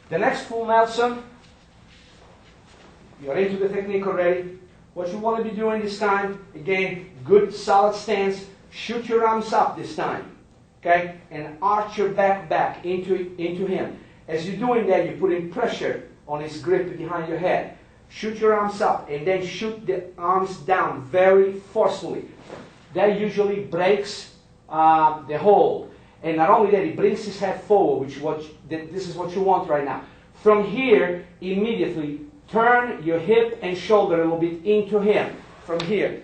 The next full Nelson, you're into the technique already. What you want to be doing this time, again, good solid stance. Shoot your arms up this time, okay? And arch your back into him. As you're doing that, you're putting pressure on his grip behind your head. Shoot your arms up and then shoot the arms down very forcefully. That usually breaks the hold. And not only that, it brings his head forward, this is what you want right now. From here, immediately turn your hip and shoulder a little bit into him. From here.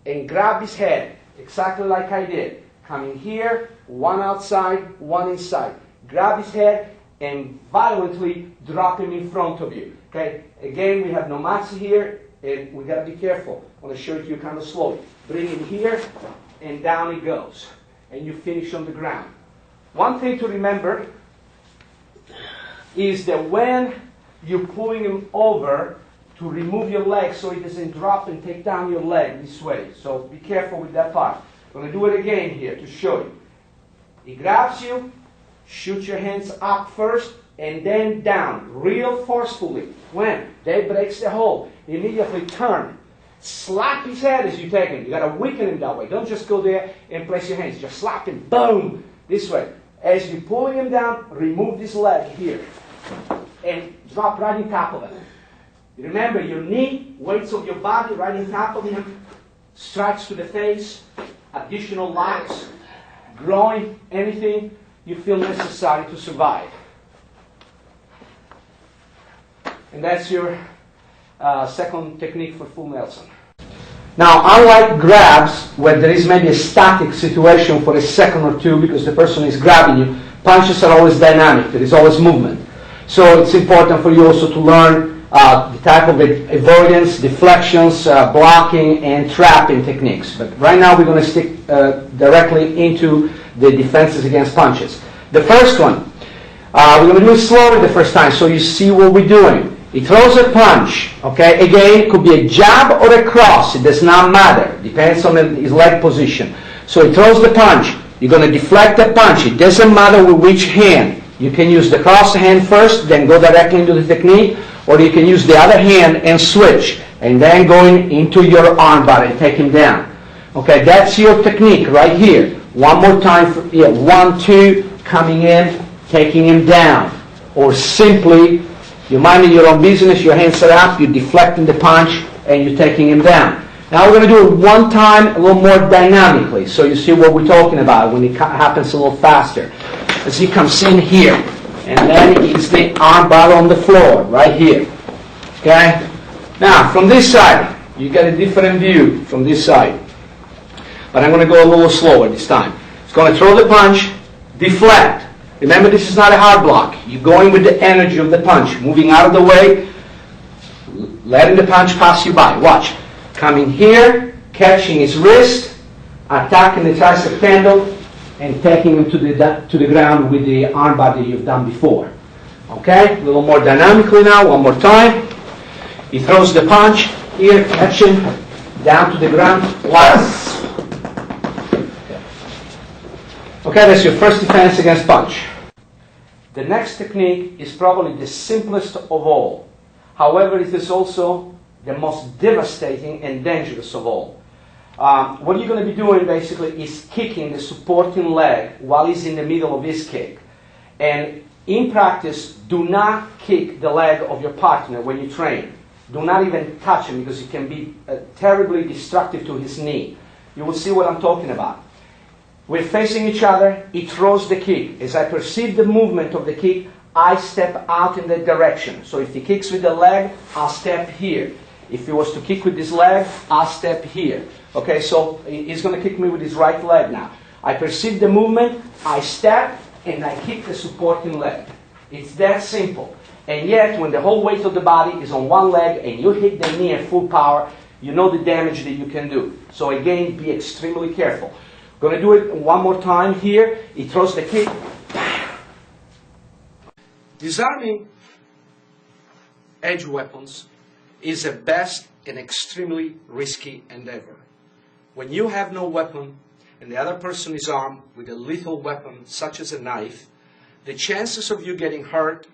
And grab his head, exactly like I did. Coming here, one outside, one inside. Grab his head and violently drop him in front of you. Okay? Again, we have no matsu here, and we got to be careful. I want to show it to you kind of slowly. Bring him here, and down he goes. And you finish on the ground. One thing to remember is that when you're pulling him over, to remove your leg so he doesn't drop and take down your leg this way. So be careful with that part. I'm going to do it again here to show you. He grabs you, shoot your hands up first, and then down, real forcefully. When that breaks the hold, immediately turn. Slap his head as you take him. You got to weaken him that way. Don't just go there and place your hands. Just slap him, boom, this way. As you're pulling him down, remove this leg here. And drop right on top of it. Remember, your knee, weights of your body right on top of him, strikes to the face, additional locks, groin, anything you feel necessary to survive. And that's your second technique for full Nelson. Now, unlike grabs, where there is maybe a static situation for a second or two because the person is grabbing you, punches are always dynamic. There is always movement. So it's important for you also to learn the type of avoidance, deflections, blocking, and trapping techniques. But right now we're going to stick directly into the defenses against punches. The first one, we're going to do it slowly the first time so you see what we're doing. He throws a punch, okay? Again, it could be a jab or a cross. It does not matter. Depends on his leg position. So he throws the punch. You're going to deflect the punch. It doesn't matter with which hand. You can use the crossed hand first, then go directly into the technique, or you can use the other hand and switch, and then going into your armbar and take him down. Okay, that's your technique right here. One more time. 1, 2, coming in, taking him down. Or simply, you're minding your own business, your hands are up, you're deflecting the punch, and you're taking him down. Now we're going to do it one time a little more dynamically, so you see what we're talking about when it happens a little faster. As he comes in here, and then it's the armbar on the floor, right here. Okay? Now, from this side, you get a different view from this side. But I'm going to go a little slower this time. It's going to throw the punch, deflect. Remember, this is not a hard block. You're going with the energy of the punch, moving out of the way, letting the punch pass you by. Watch. Coming here, catching his wrist, attacking the tricep tendon, and taking him to the ground with the armbar that you've done before. Okay? A little more dynamically now, one more time. He throws the punch, here, catching, down to the ground, once. Okay, that's your first defense against punch. The next technique is probably the simplest of all. However, it is also the most devastating and dangerous of all. What you're going to be doing basically is kicking the supporting leg while he's in the middle of his kick. And in practice, do not kick the leg of your partner when you train. Do not even touch him because it can be terribly destructive to his knee. You will see what I'm talking about. We're facing each other, he throws the kick. As I perceive the movement of the kick, I step out in that direction. So if he kicks with the leg, I'll step here. If he was to kick with his leg, I'll step here. Okay, so he's going to kick me with his right leg now. I perceive the movement, I step, and I kick the supporting leg. It's that simple. And yet, when the whole weight of the body is on one leg and you hit the knee at full power, you know the damage that you can do. So again, be extremely careful. Going to do it one more time here. He throws the kick. Disarming edge weapons is the best and extremely risky endeavor. When you have no weapon and the other person is armed with a lethal weapon such as a knife, the chances of you getting hurt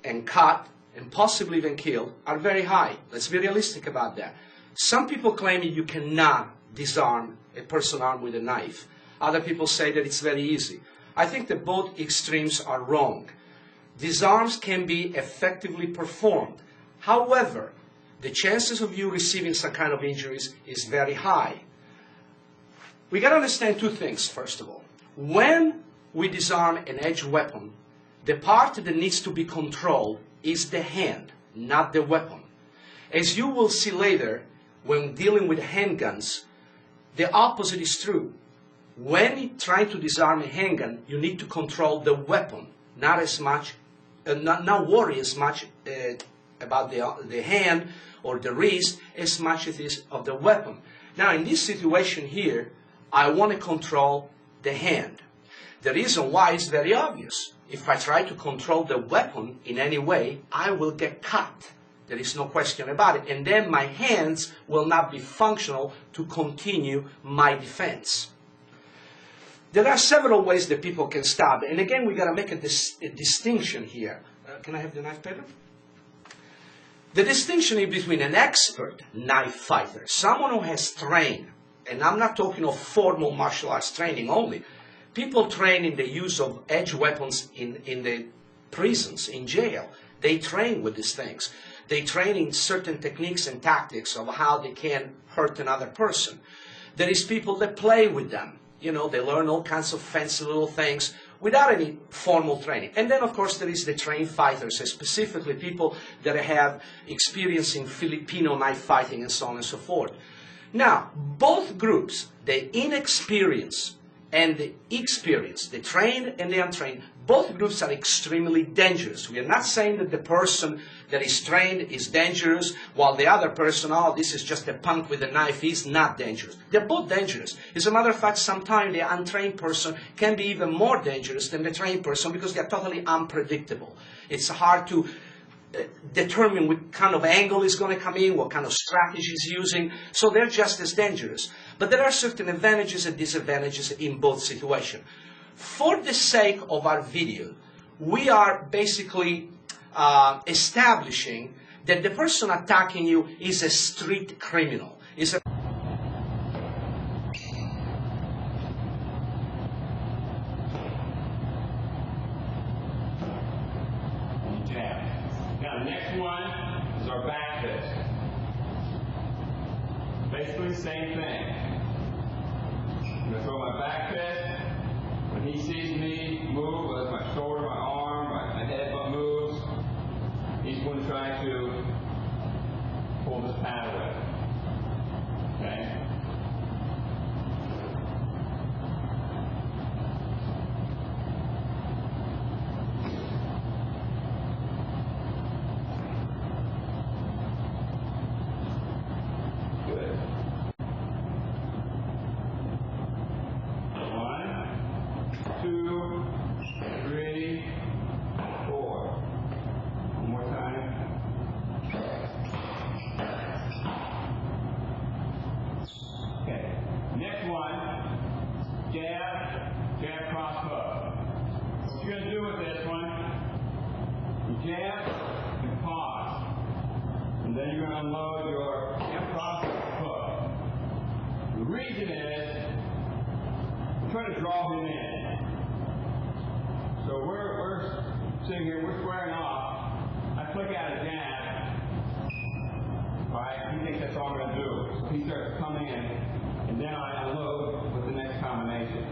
and cut and possibly even killed are very high. Let's be realistic about that. Some people claim you cannot disarm a person armed with a knife. Other people say that it's very easy. I think that both extremes are wrong. Disarms can be effectively performed. However, the chances of you receiving some kind of injuries is very high. We got to understand two things, first of all. When we disarm an edged weapon, the part that needs to be controlled is the hand, not the weapon. As you will see later, when dealing with handguns, the opposite is true. When trying to disarm a handgun, you need to control the weapon, not as much, not worry as much about the hand or the wrist as much as it is of the weapon. Now, in this situation here, I want to control the hand. The reason why is very obvious. If I try to control the weapon in any way, I will get cut. There is no question about it. And then my hands will not be functional to continue my defense. There are several ways that people can stab. And again, we got to make a distinction here. Can I have the knife, Pedro? The distinction is between an expert knife fighter, someone who has trained, and I'm not talking of formal martial arts training only. People train in the use of edge weapons in the prisons, in jail. They train with these things. They train in certain techniques and tactics of how they can hurt another person. There is people that play with them. You know, they learn all kinds of fancy little things without any formal training. And then, of course, there is the trained fighters, specifically people that have experience in Filipino knife fighting and so on and so forth. Now, both groups, the inexperienced and the experienced, the trained and the untrained, both groups are extremely dangerous. We are not saying that the person that is trained is dangerous, while the other person, oh, this is just a punk with a knife, is not dangerous. They're both dangerous. As a matter of fact, sometimes the untrained person can be even more dangerous than the trained person because they're totally unpredictable. It's hard to determine what kind of angle is going to come in, what kind of strategy he's using, so they're just as dangerous. But there are certain advantages and disadvantages in both situations. For the sake of our video, we are basically establishing that the person attacking you is a street criminal. Is a Now the next one is our back fist. Basically the same thing. I'm going to throw my back fist. When he sees me move, whether it's my shoulder, my arm, my head moves, he's going to try to pull this pad away. Okay? Jab, cross hook. What you're going to do with this one, you jab and pause. And then you're going to unload your cross hook. The reason is, we're trying to draw him in. So we're sitting here, we're squaring off. I flick out a jab. Right? He thinks that's all I'm going to do. So he starts coming in, and then I unload with the next combination.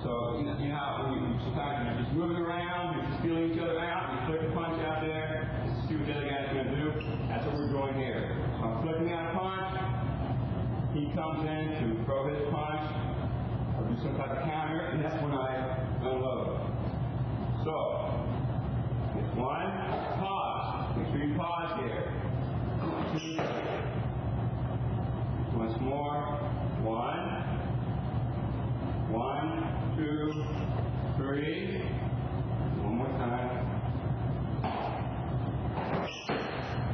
So, you know how when you sometimes you're just moving around, you're just feeling each other out, you flick a punch out there, just to see what the other guy's going to do. That's what we're doing here. So I'm flicking out a punch, he comes in to throw his punch, or do some type of counter, and that's when I unload. So, it's one, pause. Make sure you pause here. 2,